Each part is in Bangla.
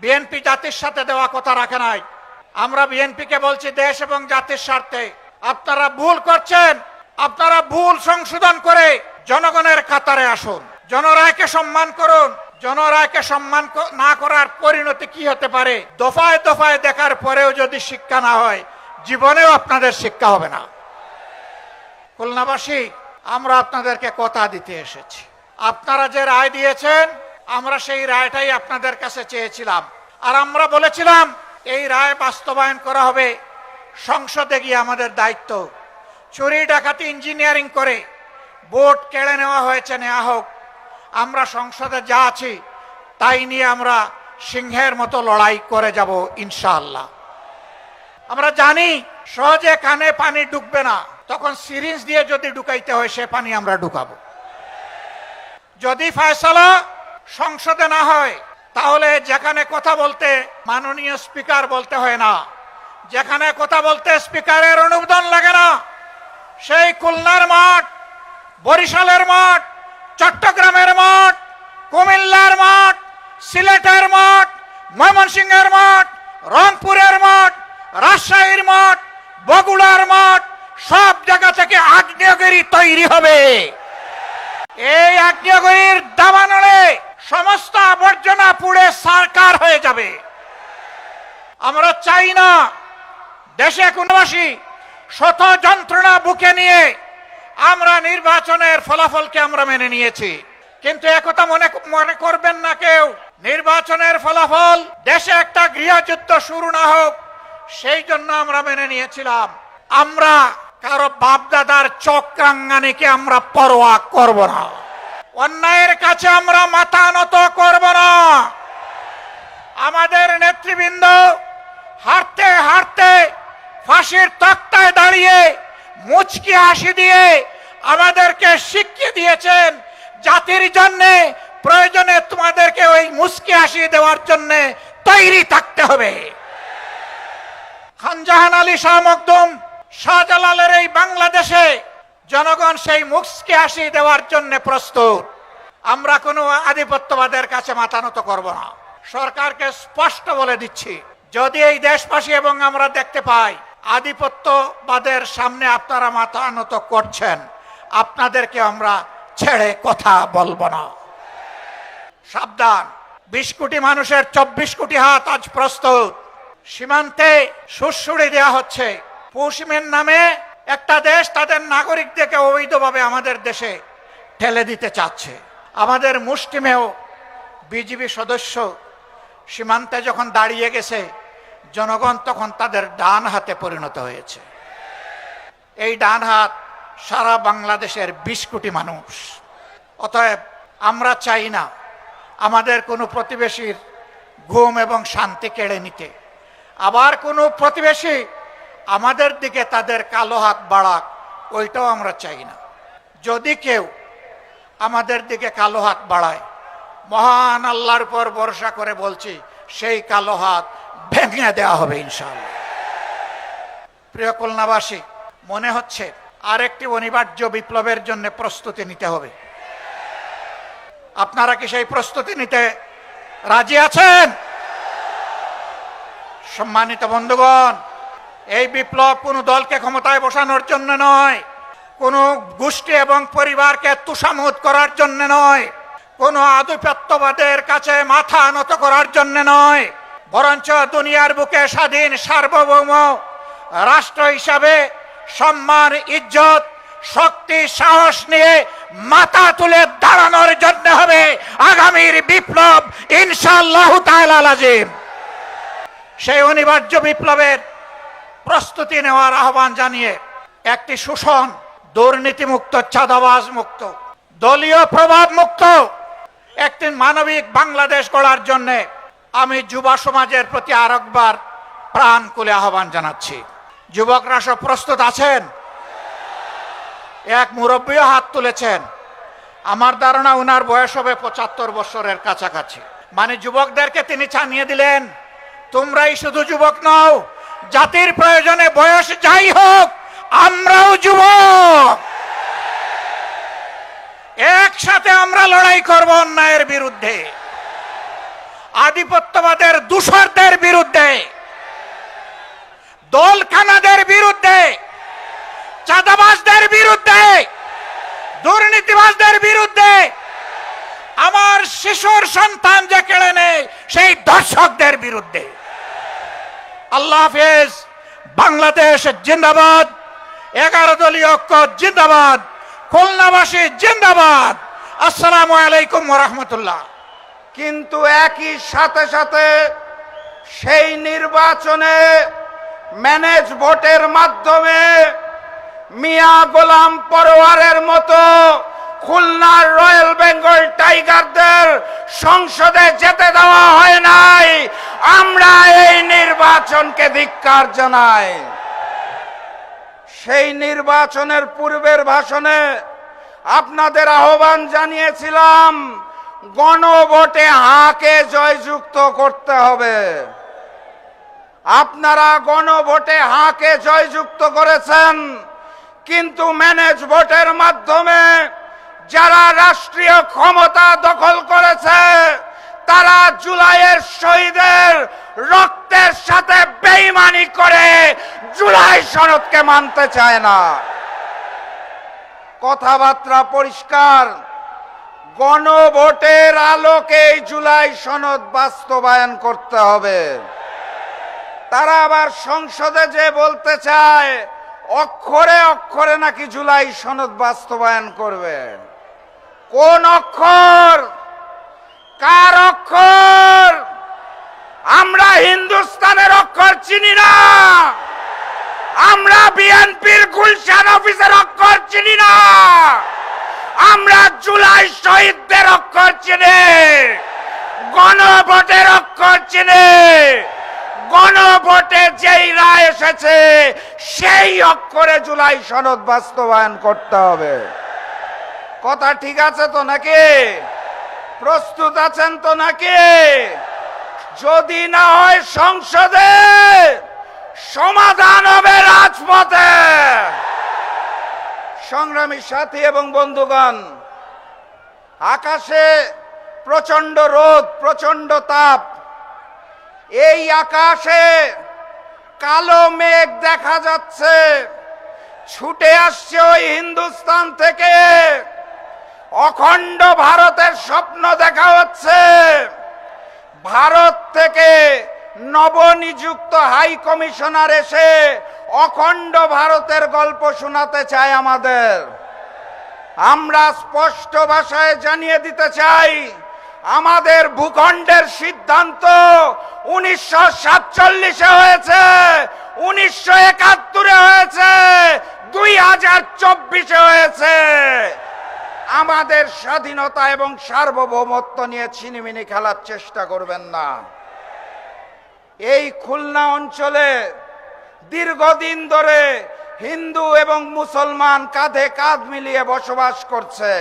বিএনপি জাতির সাথে দেওয়া কথা রাখে নাই। আমরা বিএনপিকে বলছি দেশ এবং জাতির স্বার্থে আপনারা ভুল করছেন, আপনারা ভুল সংশোধন করে জনগণের কাতারে আসুন, জনরায়কে সম্মান করুন। জনরায়কে সম্মান না করার পরিণতি কি হতে পারে দফায় দফায় দেখার পরেও যদি শিক্ষা না হয়, জীবনেও আপনাদের শিক্ষা হবে না। খুলনাবাসী, আমরা আপনাদেরকে কথা দিতে এসেছি। আপনারা যে রায় দিয়েছেন, আমরা সেই রায়টাই আপনাদের কাছে চেয়েছিলাম। আর আমরা বলেছিলাম এই রায় বাস্তবায়ন করা হবে, সংসদে গিয়ে আমাদের দায়িত্ব। চুরি ডাকাতি ইঞ্জিনিয়ারিং করে ভোট কেড়ে নেওয়া হয়েছে, নেওয়া হোক। আমরা সংসদে যা আছি তাই নিয়ে আমরা সিংহের মতো লড়াই করে যাব ইনশাআল্লাহ। আমরা জানি সহজে কানে পানি ঢুকবে না, তখন সিরিঞ্জ দিয়ে যদি ঢুকাইতে হয় সে পানি আমরা ঢুকাবো। যদি ফয়সালা সংসদে না হয়, তাহলে যেখানে কথা বলতে মাননীয় স্পিকার বলতে হয় না, যেখানে কথা বলতে স্পিকারের অনুমোদন লাগে না, সেই খুলনার মাঠ, বরিশালের মাঠ, চট্টগ্রামের মাঠ, কুমিল্লার মাঠ, সিলেটের মাঠ, ময়মনসিংহের মাঠ, রংপুরের মাঠ, রাজশাহীর মাঠ, বগুড়ার মাঠ, সব জায়গা থেকে আগ্নেয়গিরি তৈরি হবে। এই আগ্নেয়গিরির দাবানলে সমস্ত আবর্জনা পুড়ে সারকার হয়ে যাবে। আমরা চাই না দেশে কোনবাসী শত যন্ত্রণা বুকে নিয়ে আমরা নির্বাচনের ফলাফলকে আমরা মেনে নিয়েছি, কিন্তু একথা মনে করবেন না কেউ, নির্বাচনের ফলাফল দেশে একটা গৃহযুদ্ধ শুরু না হোক সেই জন্য আমরা মেনে নিয়েছিলাম। আমরা কারো বাপদাদার চক্রাঙ্গানিকে আমরা পরোয়া করব না, অন্যায়ের কাছে আমরা মাথা নত করব না। আমাদের নেতৃবৃন্দ হাঁটতে হাঁটতে ফাঁসির তক্তায় দাঁড়িয়ে মুচকি হাসি দিয়ে আমাদেরকে শিখিয়ে দিয়েছেন, জাতির জন্য প্রয়োজনে তোমাদেরকে ওই মুচকি হাসি দেওয়ার জন্য তৈরি থাকতে হবে। খানজাহান আলী শাহ মখদুম, শাহজালালের এই বাংলাদেশে জনগণ সেই মুচকি হাসি দেওয়ার জন্য প্রস্তুত। আমরা কোনো আধিপত্যবাদের কাছে মাথা নত করব না। সরকারকে স্পষ্ট বলে দিচ্ছি, যদি এই দেশবাসী এবং আমরা দেখতে পাই আধিপত্যবাদের সামনে আপনারা মাথা নত করছেন, আপনাদেরকে আমরা ছেড়ে কথা বলবো না। সাবধান, 20 কোটি মানুষের 24 কোটি হাত আজ প্রস্তুত। সীমান্তে সুড়সুড়ি দেওয়া হচ্ছে। পশ্চিমের নামে একটা দেশ তাদের নাগরিকদেরকে অবৈধভাবে আমাদের দেশে ঠেলে দিতে চাচ্ছে। আমাদের মুষ্টিমেয় বিজিবি সদস্য সীমান্তে যখন দাঁড়িয়ে গেছে, জনগণ তখন তাদের ডান হাতে পরিণত হয়েছে। এই ডান হাত সারা বাংলাদেশের 20 কোটি মানুষ। অতএব আমরা চাই না আমাদের কোনো প্রতিবেশীর ঘুম এবং শান্তি কেড়ে নিতে, আবার কোনো প্রতিবেশী আমাদের দিকে তাদের কালো হাত বাড়াক, ওইটাও আমরা চাই না। যদি কেউ আমাদের দিকে কালো হাত বাড়ায়, মহান আল্লাহর উপর ভরসা করে বলছি, সেই কালো হাত ভেঙে দেওয়া হবে ইনশাআল্লাহ। প্রিয় খুলনাবাসী, মনে হচ্ছে আরেকটি অনিবার্য বিপ্লবের জন্য প্রস্তুতি নিতে হবে। আপনারা কি সেই প্রস্তুতি নিতে রাজি আছেন? সম্মানিত বন্ধুগণ, এই বিপ্লব কোনো দলকে ক্ষমতায় বসানোর জন্য নয়, কোনো গোষ্ঠী এবং পরিবারকে তুষামুদ করার জন্য নয়, কোনো আধিপত্যবাদের কাছে মাথা নত করার জন্য নয়, বরঞ্চ দুনিয়ার বুকে স্বাধীন সার্বভৌম রাষ্ট্র হিসাবে সম্মান, ইজ্জত, শক্তি, সাহস নিয়ে মাথা তুলে দাঁড়ানোর জন্য হবে আগামীর বিপ্লব ইনশাআল্লাহ তাআলা আজিম। সেই অনিবার্য বিপ্লবের প্রস্তুতি নেওয়ার আহ্বান জানিয়ে একটি শোষণ, দুর্নীতিমুক্ত, চাঁদাবাজ মুক্ত, দলীয় প্রভাব মুক্ত একটি মানবিক বাংলাদেশ গড়ার জন্য আমি যুব সমাজের প্রতি আরেকবার প্রাণ খুলে আহ্বান জানাচ্ছি। যুবকরা সব প্রস্তুত আছেন? এক মুরব্বীও হাত তুলেছেন। আমার ধারণা উনার বয়স হবে 75 বছরের কাছাকাছি। মানে যুবকদেরকে তিনি জানিয়ে দিলেন, তোমরাই শুধু যুবক নও, জাতির প্রয়োজনে বয়স যাই হোক আমরাও যুবক। একসাথে আমরা লড়াই করব অন্যায়ের বিরুদ্ধে, আধিপত্যবাদের দর্শকদের বিরুদ্ধে। আল্লাহ হাফেজ। বাংলাদেশ জিন্দাবাদ। 11 দলীয় ঐক্য জিন্দাবাদ। খুলনাবাসী জিন্দাবাদ। আসসালামু আলাইকুম ওয়া রাহমাতুল্লাহ। কিন্তু একই সাথে সাথে সেই নির্বাচনে ম্যানেজ ভোটের মাধ্যমে মিয়া গোলাম পরোয়ারের মতো খুলনার রয়্যাল বেঙ্গল টাইগারদের সংসদে যেতে দেওয়া হয় নাই। আমরা এই নির্বাচনকে ধিক্কার জানাই। সেই নির্বাচনের পূর্বের ভাষণে আপনাদের আহ্বান জানিয়েছিলাম, গণভোটে হাকে জয়যুক্ত করতে হবে। আপনারা গণভোটে হাকে জয়যুক্ত করেছেন, কিন্তু ম্যানেজ ভোটের মাধ্যমে যারা রাষ্ট্রীয় ক্ষমতা দখল করেছে তারা জুলাইয়ের শহীদের রক্তের সাথে বেঈমানি করে জুলাই সনদকে মানতে চায় না। কথাবার্তা পরিষ্কার, গণভোটের আলোকে জুলাই সনদ বাস্তবায়ন করতে হবে। তারা আবার সংসদে যে বলতে চায় অক্ষরে অক্ষরে নাকি জুলাই সনদ বাস্তবায়ন করবে। কোন অক্ষর? কার অক্ষর? আমরা হিন্দুস্তানের অক্ষর চিনি না। আমরা বিএনপির গুলশান অফিসের অক্ষর চিনি না। আমরা জুলাই শহীদদের অক্ষর চিনি, গণভোটের অক্ষর চিনি। গণভোটে যেই রায় এসেছে সেই অক্ষরে জুলাই সনদ বাস্তবায়ন করতে হবে। কথা ঠিক আছে তো নাকি? প্রস্তুত আছেন তো নাকি? যদি না হয় সংসদে, সমাধান হবে রাজপথে। সংগ্রামী সাথী এবং বন্ধুগণ, আকাশে প্রচন্ড রোদ, প্রচন্ড তাপ। এই আকাশে কালো মেঘ দেখা যাচ্ছে, ছুটে আসছে ওই হিন্দুস্তান থেকে। অখণ্ড ভারতের স্বপ্ন দেখা হচ্ছে। ভারত থেকে নবনিযুক্ত হাই কমিশনার এসে অখণ্ড ভারতের গল্প শোনাতে চায় আমাদের। আমরা স্পষ্ট ভাষায় জানিয়ে দিতে চাই, আমাদের ভূখণ্ডের সিদ্ধান্ত 1947-এ হয়েছে, 1971-এ হয়েছে, 2024-এ হয়েছে। আমাদের স্বাধীনতা এবং সার্বভৌমত্ব নিয়ে ছিনিমিনি খেলার চেষ্টা করবেন না। এই খুলনা অঞ্চলে দীর্ঘদিন ধরে হিন্দু এবং মুসলমান কাঁধে কাঁধ মিলিয়ে বসবাস করছে।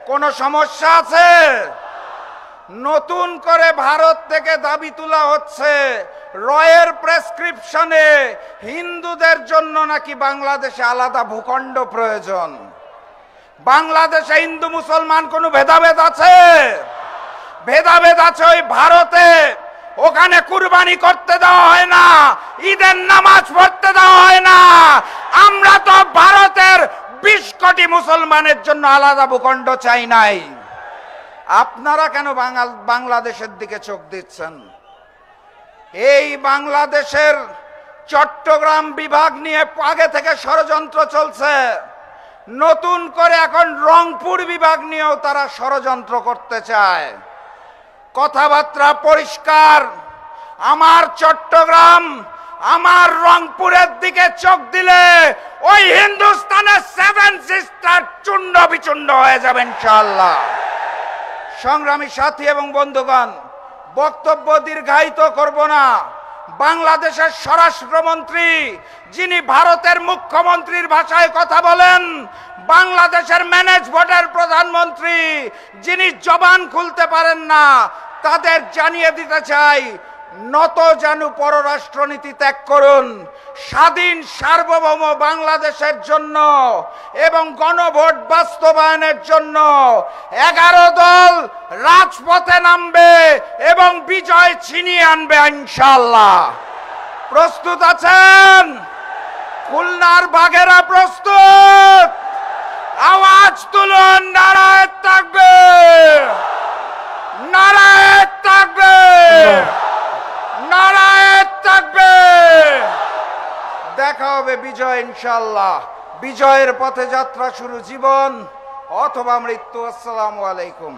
কোনো সমস্যা আছে? নতুন করে ভারত থেকে দাবি তোলা হচ্ছে রয়ের প্রেসক্রিপশনে হিন্দুদের জন্য নাকি বাংলাদেশে আলাদা ভূখণ্ড প্রয়োজন। বাংলাদেশে হিন্দু মুসলমান কোনো ভেদাভেদ আছে? ভেদাভেদ আছে ওই ভারতে। ওখানে কুরবানি করতে দেওয়া হয় না, ঈদের নামাজ পড়তে দেওয়া হয় না। আমরা তো ভারতের 20 কোটি মুসলমানের জন্য আলাদা ভূখণ্ড চাই নাই। আপনারা কেন বাংলাদেশের দিকে চোখ দিচ্ছেন? এই বাংলাদেশের চট্টগ্রাম বিভাগ নিয়ে আগে থেকে ষড়যন্ত্র চলছে। নতুন করে এখন রংপুর বিভাগ নিয়েও তারা ষড়যন্ত্র করতে চায়। কথাবার্তা পরিষ্কার, আমার চট্টগ্রাম, আমার রংপুরের দিকে চোখ দিলে ওই হিন্দুস্তানের 7 সিস্টার চূর্ণ বিচূর্ণ হয়ে যাবে ইনশাআল্লাহ। সংগ্রামী সাথী এবং বন্ধুগণ, বক্তব্য দীর্ঘায়িত করব না। বাংলাদেশের স্বরাষ্ট্রমন্ত্রী, যিনি ভারতের মুখ্যমন্ত্রীর ভাষায় কথা বলেন, বাংলাদেশের ম্যানেজ ভোটের প্রধানমন্ত্রী, যিনি জবান খুলতে পারেন না, তাদের জানিয়ে দিতে চাই, নত জানু পররাষ্ট্রনীতি ত্যাগ করুন। স্বাধীন সার্বভৌম বাংলাদেশের জন্য এবং গণভোট বাস্তবায়নের জন্য 11 দল রাজপথে নামবে এবং বিজয় ছিনিয়ে আনবে ইনশাআল্লাহ। প্রস্তুত আছেন? খুলনার বাঘেরা প্রস্তুত? আওয়াজ তুলুন, নারায়ে তাকবীর, নারায়ে তাকবীর। দেখা হবে বিজয় ইনশাআল্লাহ। বিজয়ের পথে যাত্রা শুরু, জীবন অথবা মৃত্যু। আসসালামু আলাইকুম।